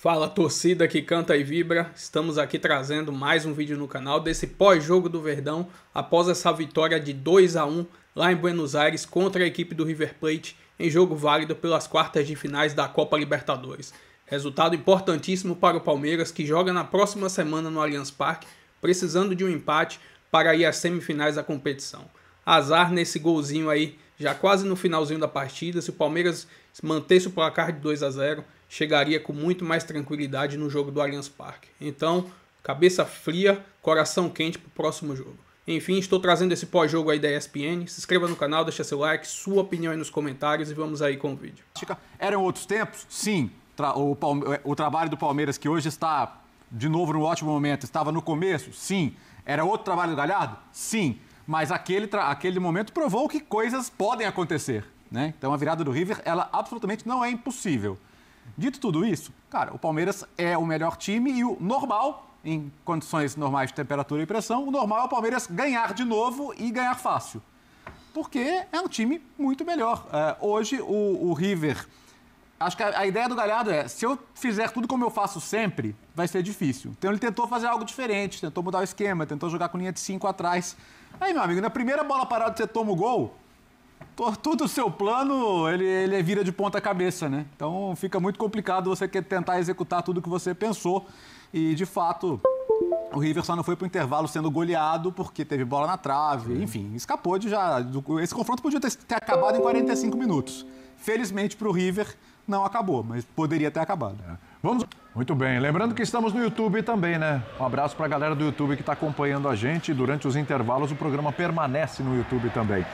Fala, torcida que canta e vibra, estamos aqui trazendo mais um vídeo no canal desse pós-jogo do Verdão após essa vitória de 2-1 lá em Buenos Aires contra a equipe do River Plate em jogo válido pelas quartas de finais da Copa Libertadores. Resultado importantíssimo para o Palmeiras, que joga na próxima semana no Allianz Parque, precisando de um empate para ir às semifinais da competição. Azar nesse golzinho aí, já quase no finalzinho da partida. Se o Palmeiras mantesse o placar de 2-0, chegaria com muito mais tranquilidade no jogo do Allianz Parque. Então, cabeça fria, coração quente para o próximo jogo. Enfim, estou trazendo esse pós-jogo aí da ESPN. Se inscreva no canal, deixa seu like, sua opinião aí nos comentários e vamos aí com o vídeo. Eram outros tempos? Sim. O trabalho do Palmeiras, que hoje está de novo no ótimo momento, estava no começo? Sim. Era outro trabalho do Galhardo? Sim. Mas aquele momento provou que coisas podem acontecer, né? Então a virada do River, ela absolutamente não é impossível. Dito tudo isso, cara, o Palmeiras é o melhor time e o normal, em condições normais de temperatura e pressão, o normal é o Palmeiras ganhar de novo e ganhar fácil. Porque é um time muito melhor. Hoje o River... Acho que a ideia do Galhardo é, se eu fizer tudo como eu faço sempre, vai ser difícil. Então ele tentou fazer algo diferente, tentou mudar o esquema, tentou jogar com linha de 5 atrás. Aí, meu amigo, na primeira bola parada você toma o gol, todo o seu plano, ele vira de ponta cabeça, né? Então fica muito complicado você tentar executar tudo que você pensou. E, de fato, o River só não foi para o intervalo sendo goleado porque teve bola na trave. Enfim, escapou de já... Esse confronto podia ter acabado em 45 minutos. Felizmente para o River não acabou, mas poderia ter acabado. Vamos... Muito bem, lembrando que estamos no YouTube também, né? Um abraço para a galera do YouTube que está acompanhando a gente. Durante os intervalos o programa permanece no YouTube também.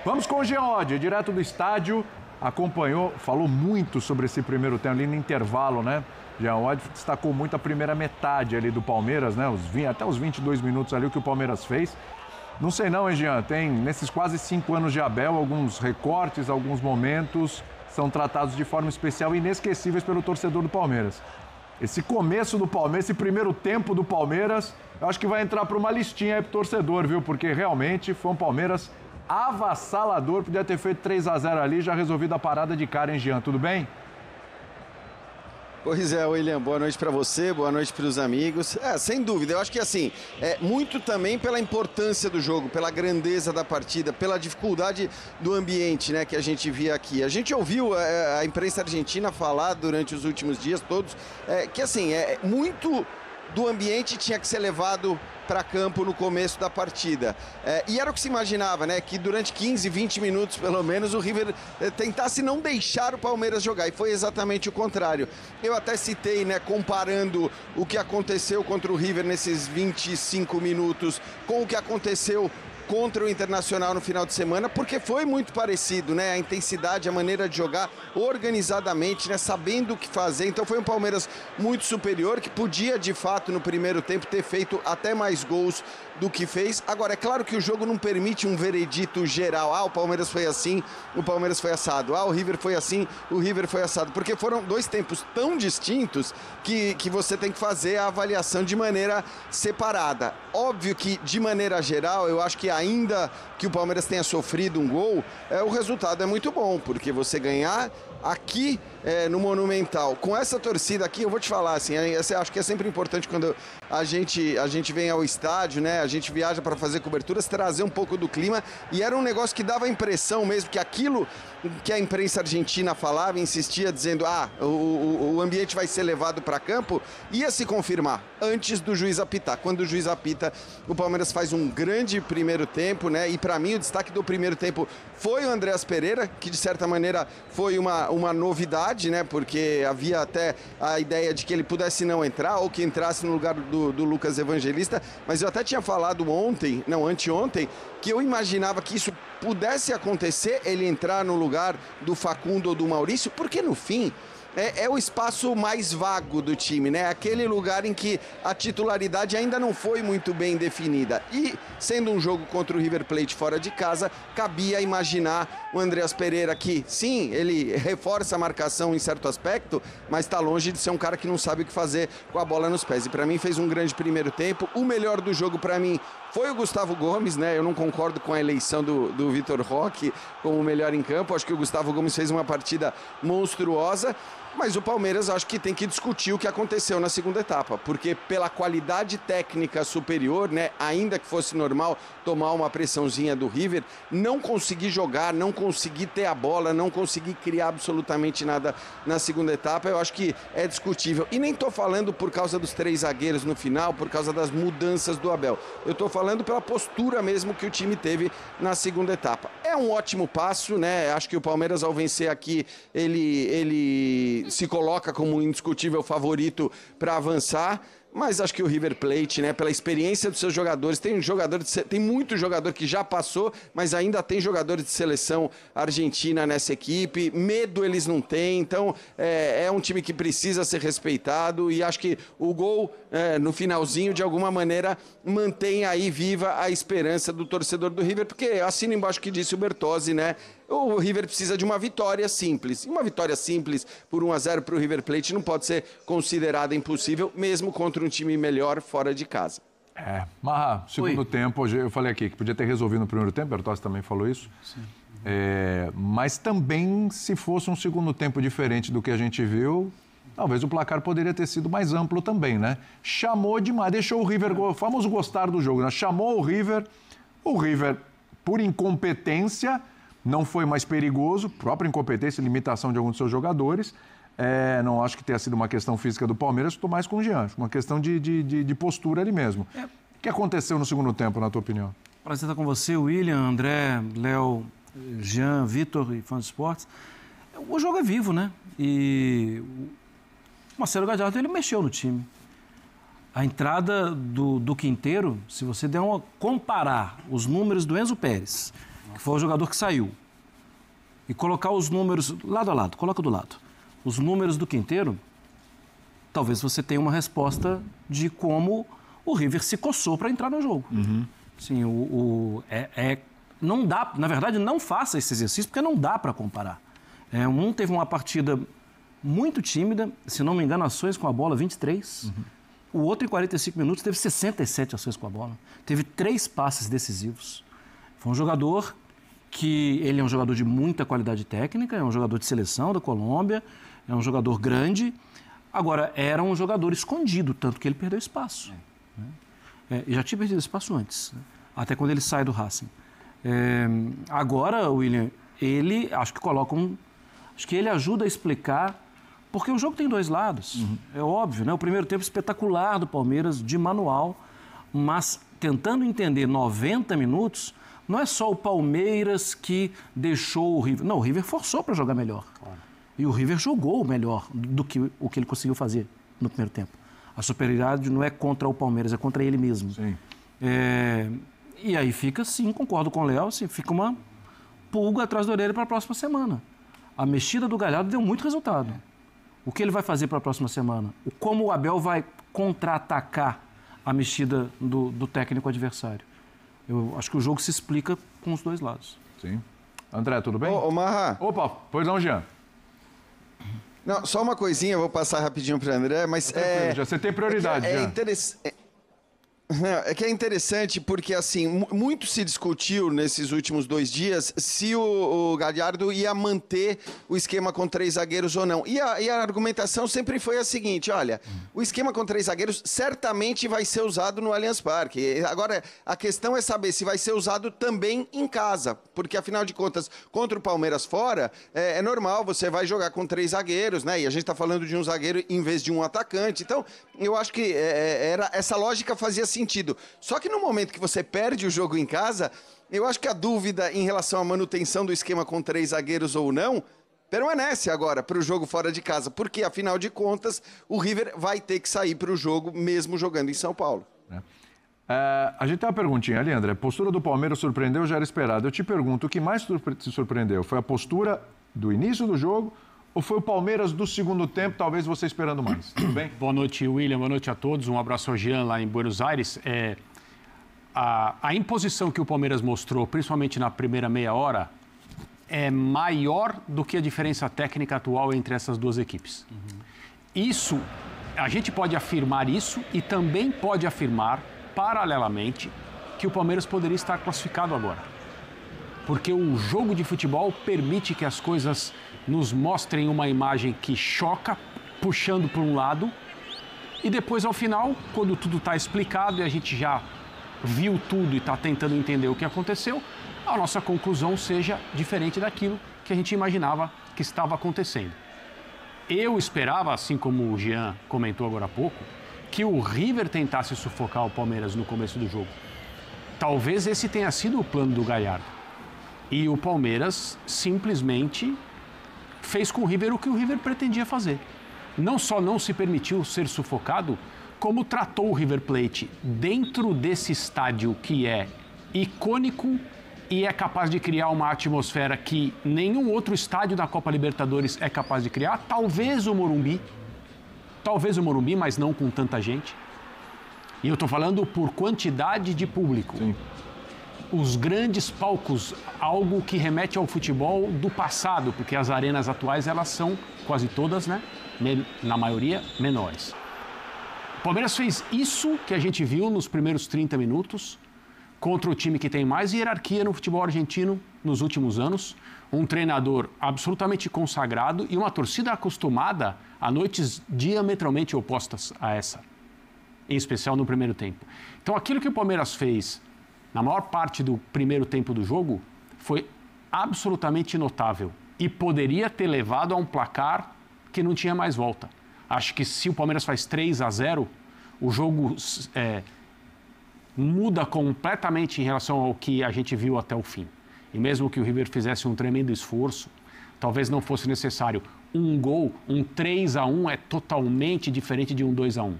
Vamos com o Jean Oddi, direto do estádio, acompanhou, falou muito sobre esse primeiro tempo ali no intervalo, né? Jean Oddi destacou muito a primeira metade ali do Palmeiras, né? Até os 22 minutos ali o que o Palmeiras fez. Não sei não, hein, Jean? Tem, nesses quase 5 anos de Abel, alguns recortes, alguns momentos são tratados de forma especial e inesquecíveis pelo torcedor do Palmeiras. Esse começo do Palmeiras, esse primeiro tempo do Palmeiras, eu acho que vai entrar para uma listinha aí pro torcedor, viu? Porque realmente foi um Palmeiras avassalador, podia ter feito 3-0 ali, já resolvido a parada de cara, hein, Jean? Tudo bem? Pois é, William, boa noite para você, boa noite para os amigos. Sem dúvida, eu acho que assim, muito também pela importância do jogo, pela grandeza da partida, pela dificuldade do ambiente, né, que a gente via aqui. A gente ouviu a imprensa argentina falar durante os últimos dias todos, que assim, muito do ambiente tinha que ser levado para campo no começo da partida. E era o que se imaginava, né? Que durante 15, 20 minutos, pelo menos, o River tentasse não deixar o Palmeiras jogar. E foi exatamente o contrário. Eu até citei, né? Comparando o que aconteceu contra o River nesses 25 minutos com o que aconteceu contra o Internacional no final de semana, porque foi muito parecido, né? A intensidade, a maneira de jogar organizadamente, né? Sabendo o que fazer. Então foi um Palmeiras muito superior, que podia, de fato, no primeiro tempo, ter feito até mais gols do que fez. Agora, é claro que o jogo não permite um veredito geral. O Palmeiras foi assim, o Palmeiras foi assado. O River foi assim, o River foi assado. Porque foram dois tempos tão distintos que você tem que fazer a avaliação de maneira separada. Óbvio que, de maneira geral, eu acho que ainda que o Palmeiras tenha sofrido um gol, o resultado é muito bom, porque você ganhar aqui no Monumental, com essa torcida aqui, eu vou te falar, assim, acho que é sempre importante quando a gente vem ao estádio, né, a gente viaja para fazer coberturas, trazer um pouco do clima, e era um negócio que dava a impressão mesmo que aquilo que a imprensa argentina falava, insistia dizendo, o ambiente vai ser levado para campo, ia se confirmar antes do juiz apitar. Quando o juiz apita, o Palmeiras faz um grande primeiro tempo, né, e para mim o destaque do primeiro tempo foi o Andreas Pereira, que de certa maneira foi uma novidade, né? Porque havia até a ideia de que ele pudesse não entrar ou que entrasse no lugar do Lucas Evangelista, mas eu até tinha falado anteontem, que eu imaginava que isso pudesse acontecer, ele entrar no lugar do Facundo ou do Maurício, porque no fim é o espaço mais vago do time, né? Aquele lugar em que a titularidade ainda não foi muito bem definida. E, sendo um jogo contra o River Plate fora de casa, cabia imaginar o Andreas Pereira que, sim, ele reforça a marcação em certo aspecto, mas está longe de ser um cara que não sabe o que fazer com a bola nos pés. E para mim fez um grande primeiro tempo. O melhor do jogo para mim foi o Gustavo Gomes, né? Eu não concordo com a eleição do Vitor Roque como o melhor em campo. Acho que o Gustavo Gomes fez uma partida monstruosa. Mas o Palmeiras acho que tem que discutir o que aconteceu na segunda etapa, porque pela qualidade técnica superior, né, ainda que fosse normal tomar uma pressãozinha do River, não conseguir jogar, não conseguir ter a bola, não conseguir criar absolutamente nada na segunda etapa, eu acho que é discutível. E nem estou falando por causa dos 3 zagueiros no final, por causa das mudanças do Abel. Eu estou falando pela postura mesmo que o time teve na segunda etapa. É um ótimo passo, né? Acho que o Palmeiras, ao vencer aqui, ele se coloca como um indiscutível favorito para avançar, mas acho que o River Plate, né, pela experiência dos seus jogadores, tem muito jogador que já passou, mas ainda tem jogadores de seleção argentina nessa equipe, medo eles não têm, então é um time que precisa ser respeitado e acho que o gol no finalzinho, de alguma maneira, mantém aí viva a esperança do torcedor do River, porque assino embaixo o que disse o Bertozzi, né? O River precisa de uma vitória simples. E uma vitória simples por 1-0 para o River Plate não pode ser considerada impossível, mesmo contra um time melhor fora de casa. Marra, segundo tempo, eu falei aqui que podia ter resolvido no primeiro tempo, o Bertozzi também falou isso. Sim. Mas também, se fosse um segundo tempo diferente do que a gente viu, talvez o placar poderia ter sido mais amplo também, né? Chamou demais, deixou o River, o famoso gostar do jogo, né? Chamou o River, por incompetência, não foi mais perigoso, própria incompetência e limitação de alguns dos seus jogadores. Não acho que tenha sido uma questão física do Palmeiras, estou mais com o Jean, uma questão de postura ali mesmo. O que aconteceu no segundo tempo, na tua opinião? Prazer estar com você, William, André, Léo, Jean, Vitor e fãs de esportes. O jogo é vivo, né? E o Marcelo Gallardo, ele mexeu no time. A entrada do Quinteiro, se você comparar os números do Enzo Pérez, que foi o jogador que saiu, e colocar os números lado a lado, coloca do lado, os números do Quinteiro, talvez você tenha uma resposta de como o River se coçou para entrar no jogo. Uhum. Sim, não dá, na verdade, não faça esse exercício, porque não dá para comparar. Um teve uma partida muito tímida, se não me engano, ações com a bola, 23. Uhum. O outro, em 45 minutos, teve 67 ações com a bola. Teve 3 passes decisivos. Foi um jogador que ele é um jogador de muita qualidade técnica, é um jogador de seleção da Colômbia, é um jogador grande. Agora, era um jogador escondido, tanto que ele perdeu espaço. E já tinha perdido espaço antes, né? Até quando ele sai do Racing. Agora, William, ele acho que ele ajuda a explicar, porque o jogo tem 2 lados. Uhum. É óbvio, né? O primeiro tempo espetacular do Palmeiras, de manual, mas tentando entender 90 minutos. Não é só o Palmeiras que deixou o River. Não, o River forçou para jogar melhor. Claro. E o River jogou melhor do que o que ele conseguiu fazer no primeiro tempo. A superioridade não é contra o Palmeiras, é contra ele mesmo. Sim. E aí fica, sim, concordo com o Léo, assim, fica uma pulga atrás da orelha para a próxima semana. A mexida do Gallardo deu muito resultado. O que ele vai fazer para a próxima semana? Como o Abel vai contra-atacar a mexida do técnico adversário? Eu acho que o jogo se explica com os 2 lados. Sim. André, tudo bem? Ô, Marra. Opa, pois não, Jean. Não, só uma coisinha, eu vou passar rapidinho para o André, mas... Você tem prioridade, Jean. É que é interessante porque, assim, muito se discutiu nesses últimos 2 dias se o Gallardo ia manter o esquema com 3 zagueiros ou não. E a argumentação sempre foi a seguinte, olha, o esquema com 3 zagueiros certamente vai ser usado no Allianz Parque. Agora, a questão é saber se vai ser usado também em casa, porque, afinal de contas, contra o Palmeiras fora, é normal, você vai jogar com 3 zagueiros, né? E a gente está falando de um zagueiro em vez de um atacante. Então, eu acho que essa lógica fazia sentido. Só que no momento que você perde o jogo em casa, eu acho que a dúvida em relação à manutenção do esquema com 3 zagueiros ou não permanece agora para o jogo fora de casa, porque afinal de contas o River vai ter que sair para o jogo mesmo jogando em São Paulo. A gente tem uma perguntinha ali, André. A postura do Palmeiras surpreendeu ou já era esperado? Eu te pergunto, o que mais te surpreendeu? Foi a postura do início do jogo ou foi o Palmeiras do segundo tempo, talvez você esperando mais? Tudo bem? Boa noite, William. Boa noite a todos. Um abraço ao Jean lá em Buenos Aires. A imposição que o Palmeiras mostrou, principalmente na primeira meia hora, é maior do que a diferença técnica atual entre essas 2 equipes. Isso, a gente pode afirmar isso e também pode afirmar, paralelamente, que o Palmeiras poderia estar classificado agora. porque o jogo de futebol permite que as coisas nos mostrem uma imagem que choca, puxando para um lado, e depois, ao final, quando tudo está explicado e a gente já viu tudo e está tentando entender o que aconteceu, a nossa conclusão seja diferente daquilo que a gente imaginava que estava acontecendo. Eu esperava, assim como o Jean comentou agora há pouco, que o River tentasse sufocar o Palmeiras no começo do jogo. Talvez esse tenha sido o plano do Gallardo. E o Palmeiras simplesmente fez com o River o que o River pretendia fazer. Não só não se permitiu ser sufocado, como tratou o River Plate dentro desse estádio que é icônico e é capaz de criar uma atmosfera que nenhum outro estádio da Copa Libertadores é capaz de criar. Talvez o Morumbi, mas não com tanta gente. E eu estou falando por quantidade de público. Sim. Os grandes palcos, algo que remete ao futebol do passado, porque as arenas atuais, elas são quase todas, né, na maioria, menores. O Palmeiras fez isso que a gente viu nos primeiros 30 minutos contra o time que tem mais hierarquia no futebol argentino nos últimos anos, um treinador absolutamente consagrado e uma torcida acostumada a noites diametralmente opostas a essa, em especial no primeiro tempo. Então, aquilo que o Palmeiras fez na maior parte do primeiro tempo do jogo foi absolutamente notável e poderia ter levado a um placar que não tinha mais volta. Acho que se o Palmeiras faz 3-0, o jogo muda completamente em relação ao que a gente viu até o fim. E mesmo que o River fizesse um tremendo esforço, talvez não fosse necessário um gol, um 3-1 é totalmente diferente de um 2-1.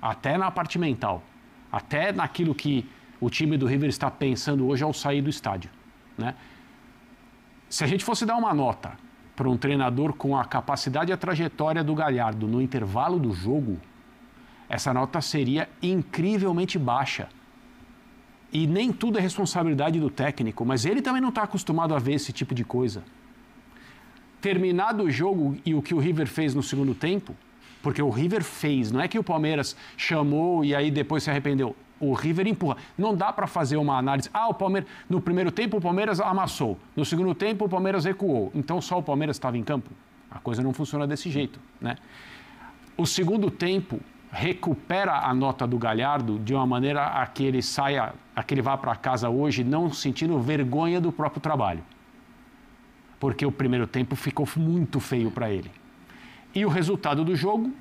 Até na parte mental, até naquilo que o time do River está pensando hoje ao sair do estádio, né? Se a gente fosse dar uma nota para um treinador com a capacidade e a trajetória do Gallardo no intervalo do jogo, essa nota seria incrivelmente baixa. E nem tudo é responsabilidade do técnico, mas ele também não está acostumado a ver esse tipo de coisa. Terminado o jogo e o que o River fez no segundo tempo, porque o River fez, não é que o Palmeiras chamou e aí depois se arrependeu. O River empurra. Não dá para fazer uma análise. O Palmeiras, no primeiro tempo o Palmeiras amassou, no segundo tempo o Palmeiras recuou, então só o Palmeiras estava em campo. A coisa não funciona desse jeito, né? O segundo tempo recupera a nota do Gallardo de uma maneira a que ele saia, a que ele vá para casa hoje não sentindo vergonha do próprio trabalho. Porque o primeiro tempo ficou muito feio para ele. E o resultado do jogo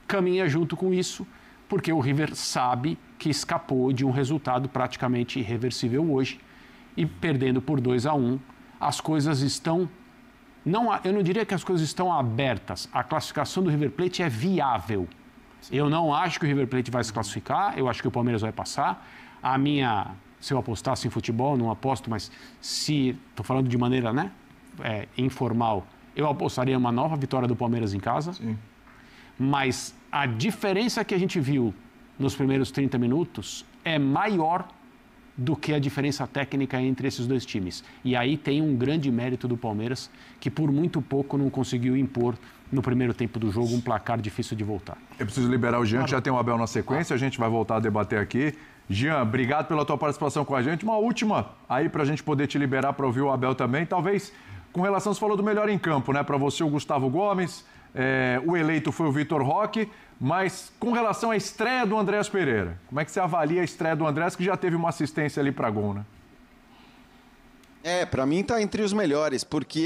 caminha junto com isso, porque o River sabe que escapou de um resultado praticamente irreversível hoje e perdendo por 2-1, as coisas estão... eu não diria que as coisas estão abertas. A classificação do River Plate é viável. Eu não acho que o River Plate vai se classificar, eu acho que o Palmeiras vai passar. Se eu apostasse em futebol, não aposto, mas se estou falando de maneira, né, informal, eu apostaria uma nova vitória do Palmeiras em casa. Sim. Mas a diferença que a gente viu nos primeiros 30 minutos é maior do que a diferença técnica entre esses dois times. E aí tem um grande mérito do Palmeiras, que por muito pouco não conseguiu impor no primeiro tempo do jogo um placar difícil de voltar. Eu preciso liberar o Jean, que já tem o Abel na sequência, a gente vai voltar a debater aqui. Jean, obrigado pela tua participação com a gente. Uma última aí para a gente poder te liberar para ouvir o Abel também. Talvez com relação, você falou do melhor em campo, né? Para você o Gustavo Gomes, o eleito foi o Vitor Roque, mas com relação à estreia do Andréas Pereira, como é que você avalia a estreia do Andréas, que já teve uma assistência ali para gol, né? Para mim tá entre os melhores, porque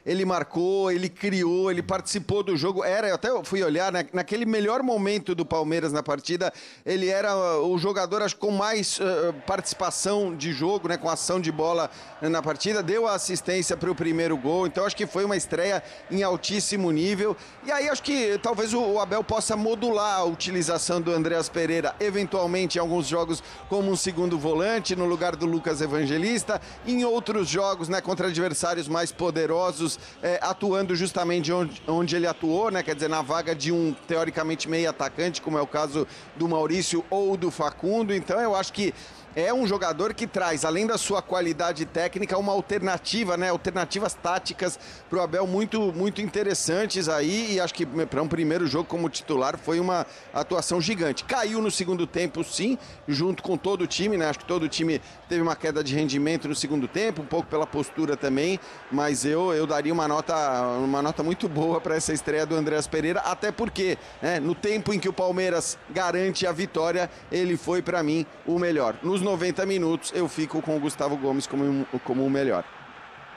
ele marcou, ele criou, ele participou do jogo. Eu até fui olhar, né, naquele melhor momento do Palmeiras na partida, ele era o jogador, acho, com mais participação de jogo, né, com ação de bola na partida, deu a assistência para o primeiro gol, então acho que foi uma estreia em altíssimo nível. E aí acho que talvez o Abel possa modular a utilização do Andréas Pereira, eventualmente em alguns jogos como um segundo volante, no lugar do Lucas Evangelista, em outros jogos, né, contra adversários mais poderosos, atuando justamente onde ele atuou, né, quer dizer, na vaga de um teoricamente meio atacante, como é o caso do Maurício ou do Facundo. Então eu acho que é um jogador que traz, além da sua qualidade técnica, uma alternativa, né? Alternativas táticas para o Abel muito, muito interessantes aí, e acho que para um primeiro jogo como titular foi uma atuação gigante. Caiu no segundo tempo, sim, junto com todo o time, né? Acho que todo o time teve uma queda de rendimento no segundo tempo, um pouco pela postura também, mas eu daria uma nota muito boa para essa estreia do Andreas Pereira, até porque, né, no tempo em que o Palmeiras garante a vitória, ele foi para mim o melhor. Nos 90 minutos eu fico com o Gustavo Gomes como o melhor.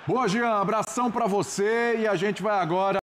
Boa, Jean, abração para você e a gente vai agora